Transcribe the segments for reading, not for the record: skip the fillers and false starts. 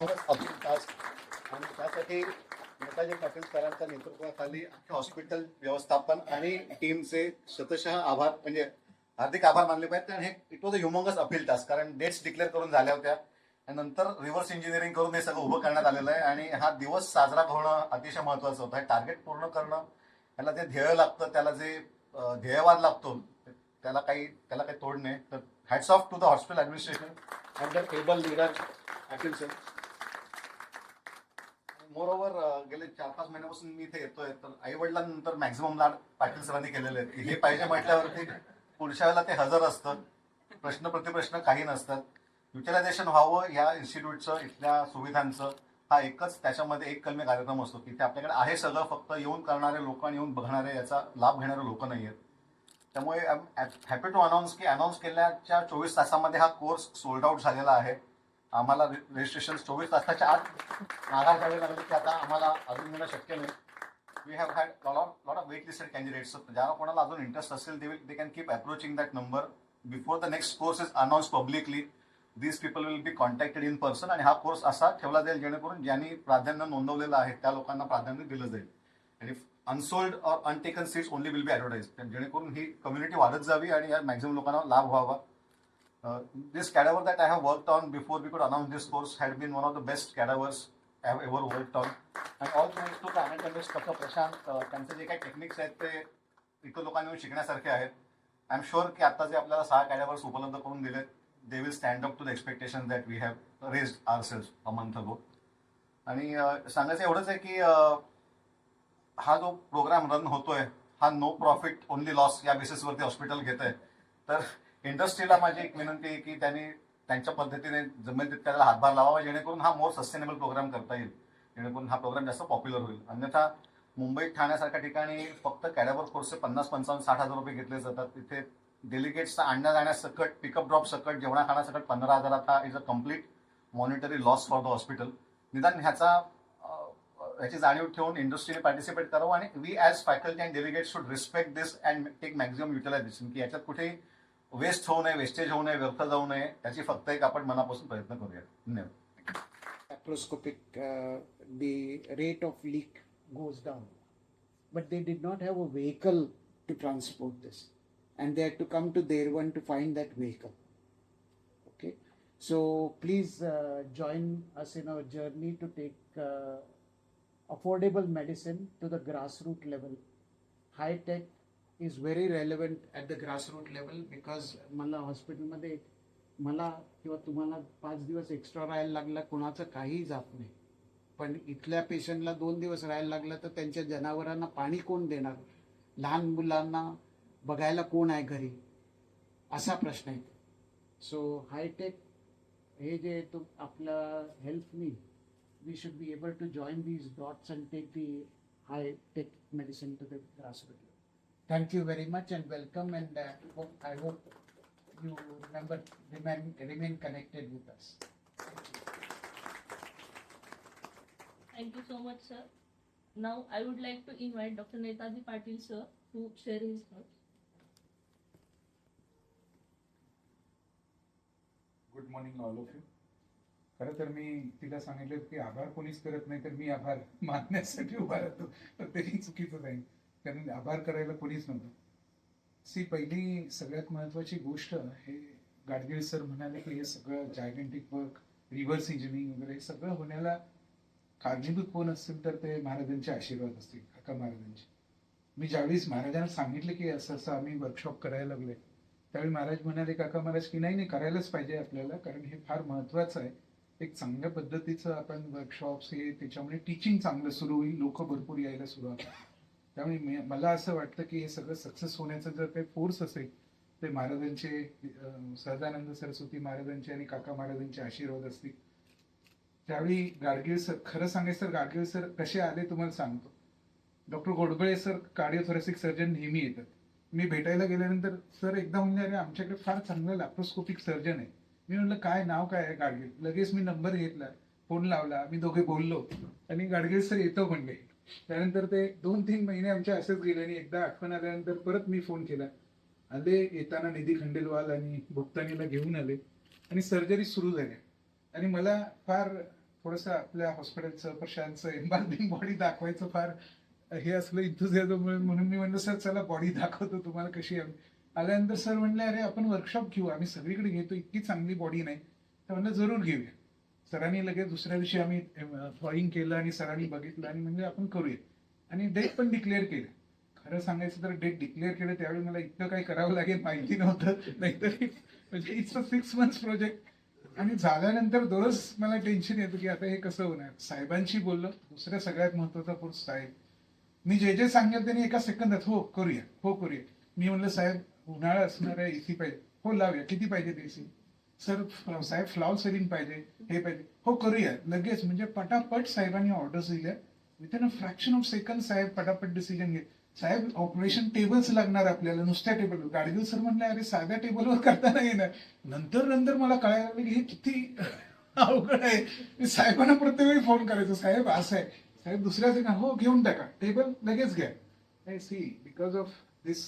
अब्दुल तास आणि त्यासाठी नेताजी पाटील सरांच्या नेतृत्वाखाली हॉस्पिटल व्यवस्थापन आणि टीमचे शतशः आभार, म्हणजे हार्दिक आभार मानले पाहिजेत. कारण हे it was a humongous appeal task, कारण डेट्स डिक्लेअर करून झाल्या होत्या आणि नंतर रिव्हर्स इंजिनिअरिंग करून हे सगळं उभं करण्यात आलेलं आहे. आणि हा दिवस साजरा होणं अतिशय महत्वाचं होतं. हे टार्गेट पूर्ण करणं, त्याला जे ध्येय लागतं, त्याला जे ध्येयवाद लागतो, त्याला काही तोड नाही. तर hats off to the hospital administration and the able leader Patil sir. Moreover गेले 4-5 महिन्यापासून मी इथे येतोय, तर आई वडिलांनंतर मॅक्झिमम लाड पाटील सरांनी केलेले आहेत. हे पाहिजे म्हटल्यावरती पुढच्या वेळेला ते हजर असतं. प्रश्न प्रतिप्रश्न काही नसतात. युटिलायझेशन व्हावं या इन्स्टिट्यूटचं, इथल्या सुविधांचं, हा एकच त्याच्यामध्ये एक कलमी कार्यक्रम असतो की ते आपल्याकडे आहे सगळं, फक्त येऊन करणारे लोक आणि येऊन बघणारे, याचा लाभ घेणारे लोक नाही आहेत. त्यामुळे हॅपी टू अनाऊन्स की अनाऊन्स केल्याच्या 24 तासामध्ये हा कोर्स सोल्ड आउट झालेला आहे. आम्हाला रजिस्ट्रेशन 24 तासाच्या आत माघार घ्यावे लागले की आता आम्हाला अजून घेणं शक्य नाही. We have had lot of wait listed candidates. ज्याला कोणाला अजून इंटरेस्ट असेल they can keep approaching that number before the next course is announce publicly. These people will be contacted in person आणि हा कोर्स असा ठेवला जाईल जेणेकरून ज्यांनी प्राधान्य नोंदवलेलं आहे त्या लोकांना प्राधान्य दिलं जाईल. आणि अनसोल्ड और untaken seats only will be advertise, जेणेकरून ही कम्युनिटी वाढत जावी आणि या मॅक्झिमम लोकांना लाभ व्हावा. This cadaver that I have worked on before we could announce this course had been one of the best cadavers I have ever worked on. And all thanks to the Anand Dr. Prashant, त्यांचे जे काही techniques आहेत ते इतर लोकांनी शिकण्यासारखे आहेत. I am sure की आता जे आपल्याला 6 कॅडावर्स उपलब्ध करून दिलेत, they will stand up to the expectation that we have raised ourselves a month ago. आणि सांगायचं एवढंच आहे की हा जो प्रोग्राम रन होतोय हा नो प्रॉफिट ओनली लॉस या बेसिसवरती हॉस्पिटल घेत आहे. तर इंडस्ट्रीला माझी एक विनंती आहे की त्यांनी त्यांच्या पद्धतीने जमेल तितक्याला हातभार लावावा, जेणेकरून हा मोर सस्टेनेबल प्रोग्राम करता येईल, जेणेकरून हा प्रोग्राम जास्त पॉप्युलर होईल. अन्यथा मुंबईत ठाण्यासारख्या ठिकाणी फक्त कॅडावर कोर्सचे 50-55-60 हजार रुपये घेतले जातात. तिथे डेलिगेट्सचा आणण्या जाण्यासकट, पिकअप ड्रॉप सकट, जेवणा खाण्यासकट 15,000 हा is a complete monetary loss for the hospital. निदान याची जाणीव ठेवून इंडस्ट्रीने पार्टिसिपेट करावं आणि we as faculty and delegate should respect this and take maximum utilization, की याच्यात कुठेही वेस्ट होऊ नये, वेस्टेज होऊ नये, व्यर्थ जाऊ नये, याची फक्त एक आपण मनापासून प्रयत्न करूया. धन्यवाद. Laparoscopic, the rate of leak goes down, but they did not have a vehicle to transport this, and they had to come to Derwan to find that vehicle. Okay, so please join us in our journey to take affordable medicine to the grassroots level. High tech is very relevant at the grassroots level because मला हॉस्पिटलमध्ये मला किंवा तुम्हाला 5 दिवस extra राहायला लागला, कुणाचं काहीही जात नाही. पण इथल्या पेशंटला 2 दिवस राहायला लागलं तर त्यांच्या जनावरांना पाणी कोण देणार, लहान मुलांना बघायला कोण आहे घरी, असा प्रश्न आहे. सो हायटेक हे जे तो आपला हेल्थनी, we should be able to join these dots and take the high tech medicine to the grassroot. Thank you very much and welcome, and I hope you remain connected with us. Thank you so much, sir. Now I would like to invite Dr. Netaji Patil sir to share his thoughts. Good morning all of you. खरं तर मी तिला सांगितलं की आभार कोणीच करत नाही, तर मी आभार मानण्यासाठी उभा राहतो, तर तेही चुकीचं नाही, कारण आभार करायला कोणीच नव्हतं. पहिली सगळ्यात महत्वाची गोष्ट हे गाडगीळ सर म्हणाले की हे सगळं जायगेंटिक वर्क, रिव्हर्स इंजिनिअरिंग वगैरे सगळं होण्याला कारणीभूत कोण असतील तर ते महाराजांचे आशीर्वाद असतील, काका महाराजांचे. मी ज्यावेळेस महाराजांना सांगितलं की असं असं आम्ही वर्कशॉप करायला लागलोय, त्यावेळी महाराज म्हणाले, काका महाराज, की नाही करायलाच पाहिजे आपल्याला, कारण हे फार महत्वाचं आहे. एक चांगल्या पद्धतीचं आपण वर्कशॉप्स हे त्याच्यामुळे टीचिंग चांगलं सुरू होईल, लोक भरपूर यायला सुरुवात. त्यामुळे मला असं वाटतं की हे सगळं सक्सेस होण्याचं जर काही फोर्स असेल ते महाराजांचे, सहजानंद सरस्वती महाराजांचे आणि काका महाराजांचे आशीर्वाद असतील. त्यावेळी गाडगीळ सर, खरं सांगायचं तर गाडगीळ सर कसे आले तुम्हाला सांगतो. डॉक्टर गोडबळे सर कार्डिओथोरॅसिक सर्जन नेहमी येतात. मी भेटायला गेल्यानंतर सर एकदा म्हणले, अरे आमच्याकडे फार चांगलं लॅप्रोस्कोपिक सर्जन आहे. मी म्हणलं काय नाव काय आहे गाडगीळ. लगेच मी नंबर घेतला, फोन लावला, आम्ही दोघे बोललो आणि गाडगीळ सर येतो म्हणले. त्यानंतर ते 2-3 महिने आमच्या असेच गेले आणि एकदा आठवण आल्यानंतर परत मी फोन केला. आले, येताना निधी खंडेलवाल आणि भुक्तानीला घेऊन आले आणि सर्जरी सुरू झाल्या. आणि मला फार थोडंसं आपल्या हॉस्पिटलचं प्रशांतचं एम्बार्बिंग बॉडी दाखवायचं फार हे असलं इन्थुझियाझम म्हणून मी म्हणलं सर चला बॉडी दाखवतो तुम्हाला कशी आहे. आल्यानंतर सर म्हणले अरे आपण वर्कशॉप घेऊ, आम्ही सगळीकडे घेतो, इतकी चांगली बॉडी नाही. तर म्हणलं जरूर घेऊया. सरांनी लगेच दुसऱ्या दिवशी आम्ही ड्रॉइंग केलं आणि सरांनी बघितलं आणि म्हणजे आपण करूया. आणि डेट पण डिक्लेअर केलं. खरं सांगायचं तर डेट डिक्लेअर केलं त्यावेळी मला इतकं काही करावं लागेल माहिती नव्हतं. नाहीतरी म्हणजे इट्स अ 6 months प्रोजेक्ट. आणि झाल्यानंतर दररोज मला टेन्शन येतं की आता हे कसं होणार. साहेबांशी बोललो. दुसऱ्या सगळ्यात महत्वाचा फोर्स साहेब. मी जे सांगेल त्यांनी एका सेकंदात हो करूया, हो करूया. मी म्हणलं साहेब उन्हाळा असणार आहे, एसी पाहिजे, हो लावूया, किती पाहिजे एसी. सर साहेब फ्लॉवर सेलिंग पाहिजे, हे पाहिजे, हो करूया लगेच. म्हणजे पटापट साहेबांनी ऑर्डर्स दिल्या. Within a fraction of second साहेब पटापट डिसिजन घेत. साहेब ऑपरेशन टेबल्स लागणार आपल्याला, नुसत्या टेबलवर. गाडगिल सर म्हणले अरे साध्या टेबलवर करता नाही येणार. नंतर मला कळायला लागलं की हे किती अवघड आहे. मी साहेबांना प्रत्येक वेळी फोन करायचो, साहेब असं आहे, साहेब दुसऱ्या ठिकाणी हो घेऊन टाका, टेबल लगेच घ्या. I see because of this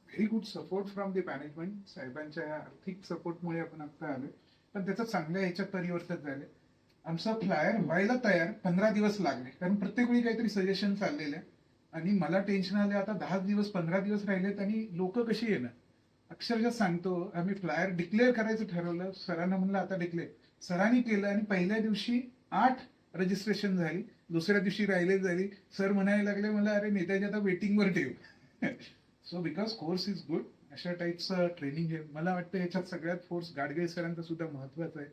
very good support from the management. साहेबांच्या आर्थिक सपोर्टमुळे आपण आता आलो. पण त्याचं चांगल्या ह्याच्यात परिवर्तन झालं. आमचा फ्लायर व्हायला तयार 15 दिवस लागले, कारण प्रत्येक वेळी काहीतरी सजेशन चाललेलं आहे. आणि मला टेन्शन आले आता 10 दिवस 15 दिवस राहिलेत आणि लोक कशी येणार. अक्षरशः सांगतो आम्ही फ्लायर डिक्लेअर करायचं ठरवलं. सरांना म्हणलं आता डिक्लेअर. सरांनी केलं आणि पहिल्या दिवशी 8 रजिस्ट्रेशन झाली, दुसऱ्या दिवशी राहिले झाली. सर म्हणायला लागले मला अरे नेत्याच्या आता वेटिंगवर ठेव. So because course is good. अशा टाईपचं ट्रेनिंग आहे. मला वाटतं ह्याच्यात सगळ्यात फोर्स गाडगे सरांचा सुद्धा महत्वाचा आहे.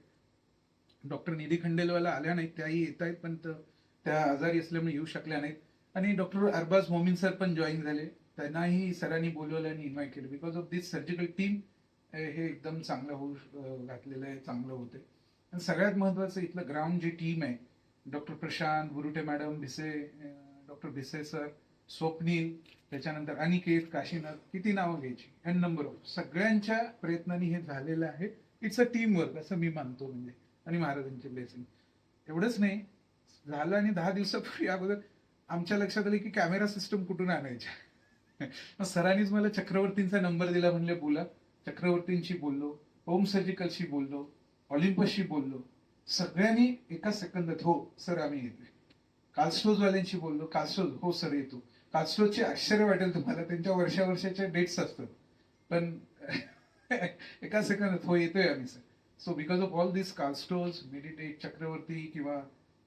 डॉक्टर निधी खंडेलवाला आल्या नाहीत, त्याही येत आहेत पण त्या आजारी असल्यामुळे येऊ शकल्या नाहीत. आणि डॉक्टर अरबाज मोमीन सर पण जॉईन झाले. त्यांनाही सरांनी बोलवलं आणि इन्व्हाइट केलं. Because of this surgical team हे एकदम चांगलं होऊ घातलेलं आहे, चांगलं होते. आणि सगळ्यात महत्वाचं इथलं ग्राउंड जी टीम आहे, doctor Prashant, Burute madam, Bhise, doctor Bhise sir, Swapnil, त्याच्यानंतर अनिकेत, काशीनाथ, किती नावं घ्यायची अँड नंबर ऑफ सगळ्यांच्या प्रयत्नांनी हे झालेलं आहे. इट्स अ टीम वर्क असं मी मानतो. म्हणजे आणि महाराजांचे ब्लेसिंग. एवढंच नाही झालं. आणि 10 दिवसापूर्वी अगोदर आमच्या लक्षात आलं की कॅमेरा सिस्टम कुठून आणायच्या. मग सरांनीच मला चक्रवर्तींचा नंबर दिला. म्हणले बोला. चक्रवर्तींशी बोललो, ओम सर्जिकलशी बोललो, ऑलिम्पसशी बोललो. सगळ्यांनी एका सेकंदात हो सर आम्ही येतोय. कालस्टोजवाल्यांशी बोललो, कालस्टोज हो सर येतो. कालस्टोजचे आश्चर्य वाटेल तुम्हाला, त्यांच्या वर्षाच्या डेट्स असतात पण एका सेकंदात हो येतोय आम्ही sir. So because of all this कालस्टोज, मेडिटेट, चक्रवर्ती किंवा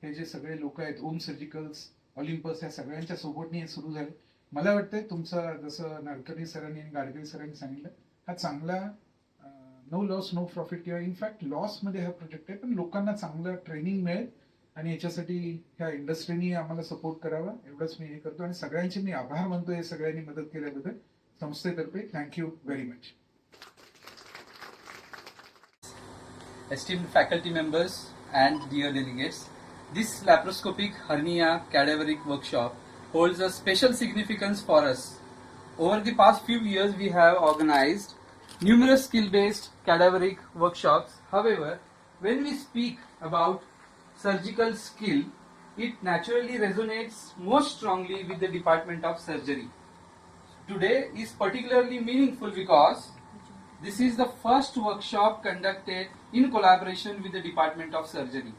हे जे सगळे लोक आहेत, ओम सर्जिकल्स, ऑलिम्पस, या सगळ्यांच्या सोबतनी हे सुरू झाले. मला वाटतंय तुमचा जसं नाडकर्णी सरांनी आणि गाडगिल सरांनी सांगितलं, हा चांगला नो लॉस नो प्रॉफिट किंवा इनफॅक्ट लॉस मध्ये हा प्रोजेक्ट आहे. पण लोकांना चांगलं ट्रेनिंग मिळेल आणि याच्यासाठी ह्या इंडस्ट्रीनी आम्हाला सपोर्ट करावा एवढंच मी हे करतो. आणि सगळ्यांचे मी आभार मानतो हे सगळ्यांनी मदत केल्याबद्दल संस्थेतर्फे. Thank you very much. Esteemed faculty members and dear delegates, this laparoscopic hernia cadaveric workshop holds a special significance for us. Over the past few years, we have organized numerous skill-based cadaveric workshops. However, when we speak about surgical skill, it naturally resonates most strongly with the Department of Surgery. Today is particularly meaningful because this is the first workshop conducted in collaboration with the Department of Surgery.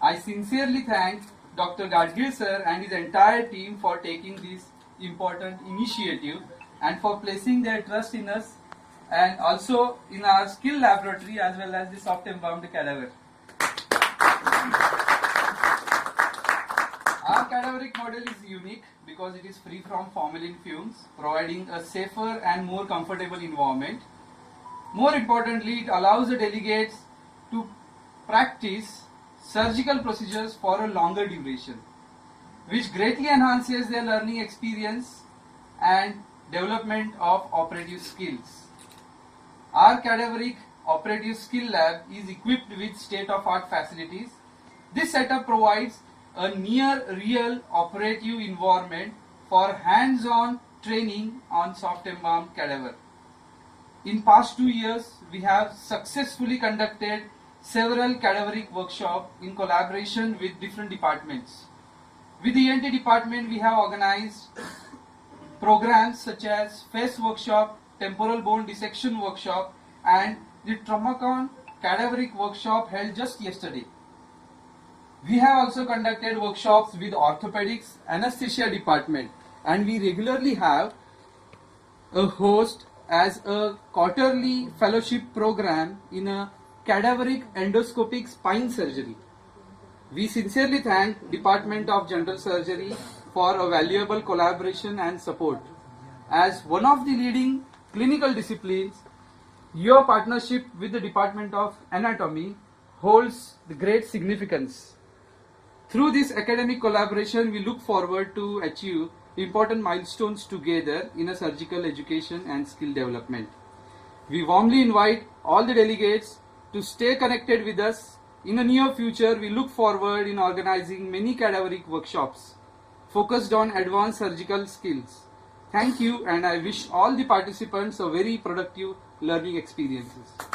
I sincerely thank Dr. Gadgil sir and his entire team for taking this important initiative and for placing their trust in us and also in our skill laboratory as well as the soft embalmed cadaver. Our cadaveric model is unique because it is free from formalin fumes, providing a safer and more comfortable environment. More importantly, it allows the delegates to practice surgical procedures for a longer duration, which greatly enhances their learning experience and development of operative skills. Our cadaveric operative skill lab is equipped with state-of-art facilities. This setup provides a near real operative environment for hands-on training on soft embalmed cadaver. In past 2 years, we have successfully conducted several cadaveric workshops in collaboration with different departments. With the ENT department, we have organized programs such as face workshop, temporal bone dissection workshop, and the Traumacon cadaveric workshop held just yesterday. We have also conducted workshops with orthopedics, anesthesia department, and we regularly have a host as a quarterly fellowship program in a cadaveric endoscopic spine surgery. We sincerely thank Department of General Surgery for a valuable collaboration and support. As one of the leading clinical disciplines, your partnership with the Department of Anatomy holds the great significance. Through this academic collaboration, we look forward to achieve important milestones together in a surgical education and skill development. We warmly invite all the delegates to stay connected with us. In the near future, we look forward in organizing many cadaveric workshops focused on advanced surgical skills. Thank you, and I wish all the participants a very productive learning experiences.